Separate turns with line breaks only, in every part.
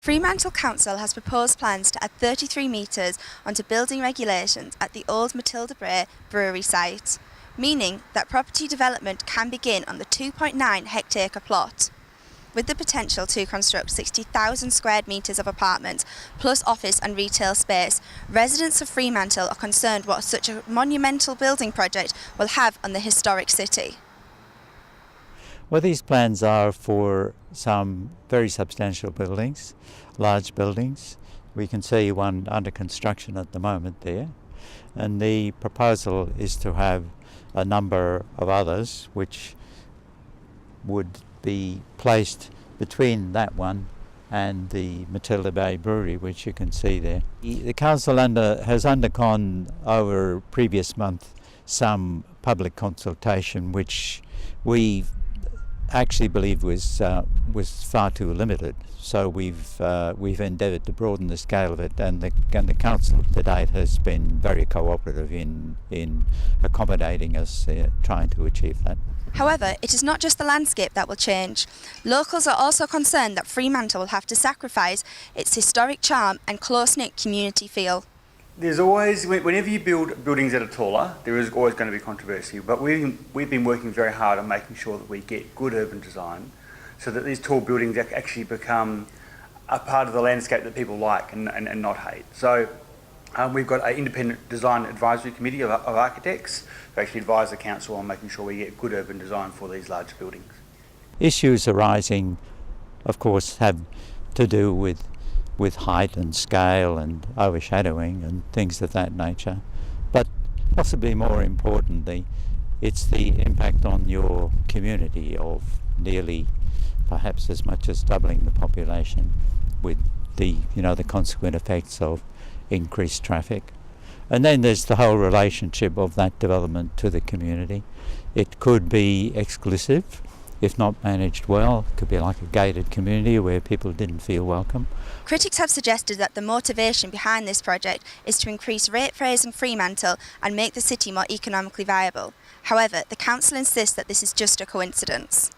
Fremantle Council has proposed plans to add 33 metres onto building regulations at the old Matilda Bray brewery site, meaning that property development can begin on the 2.9 hectare plot, with the potential to construct 60,000 square metres of apartments plus office and retail space. Residents of Fremantle are concerned what such a monumental building project will have on the historic city.
Well, these plans are for some very substantial buildings, large buildings. We can see one under construction at the moment there. And the proposal is to have a number of others which would be placed between that one and the Matilda Bay Brewery, which you can see there. The council has undergone over previous month some public consultation which we actually believe was far too limited. So we've endeavoured to broaden the scale of it, and the council to date has been very cooperative in accommodating us trying to achieve that.
However, it is not just the landscape that will change. Locals are also concerned that Fremantle will have to sacrifice its historic charm and close-knit community feel.
There's always, whenever you build buildings that are taller, there is always going to be controversy, but we've been working very hard on making sure that we get good urban design so that these tall buildings actually become a part of the landscape that people like and not hate. So we've got an independent design advisory committee of architects who actually advise the council on making sure we get good urban design for these large buildings.
Issues arising, of course, have to do with height and scale and overshadowing and things of that nature. But possibly more importantly, it's the impact on your community of nearly perhaps as much as doubling the population, with the consequent effects of increased traffic. And then there's the whole relationship of that development to the community. It could be exclusive if not managed well. It could be like a gated community where people didn't feel welcome.
Critics have suggested that the motivation behind this project is to increase ratepays in Fremantle and make the city more economically viable. However, the council insists that this is just a coincidence.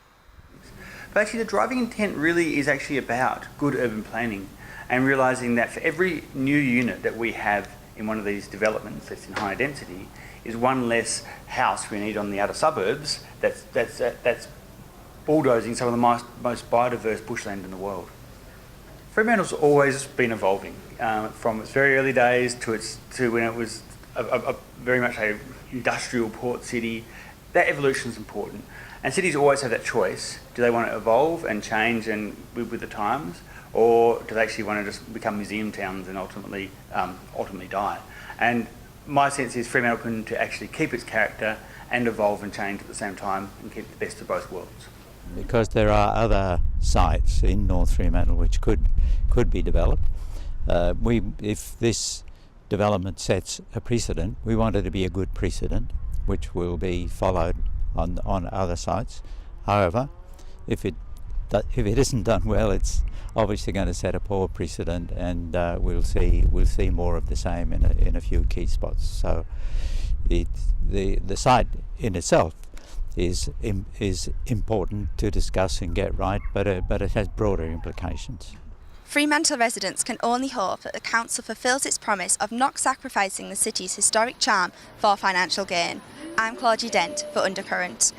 But actually the driving intent really is actually about good urban planning and realising that for every new unit that we have in one of these developments that's in higher density is one less house we need on the outer suburbs that's bulldozing some of the most biodiverse bushland in the world. Fremantle's always been evolving from its very early days to when it was very much an industrial port city. That evolution is important, and cities always have that choice. Do they want to evolve and change and with the times, or do they actually want to just become museum towns and ultimately die? And my sense is Fremantle can to actually keep its character and evolve and change at the same time and keep the best of both worlds.
Because there are other sites in North Fremantle which could be developed. If this development sets a precedent, we want it to be a good precedent, which will be followed on other sites. However, if it isn't done well, it's obviously going to set a poor precedent, and we'll see more of the same in a few key spots. So the site in itself is important to discuss and get right, but it has broader implications.
Fremantle residents can only hope that the council fulfills its promise of not sacrificing the city's historic charm for financial gain. I'm Claudia Dent for Undercurrent.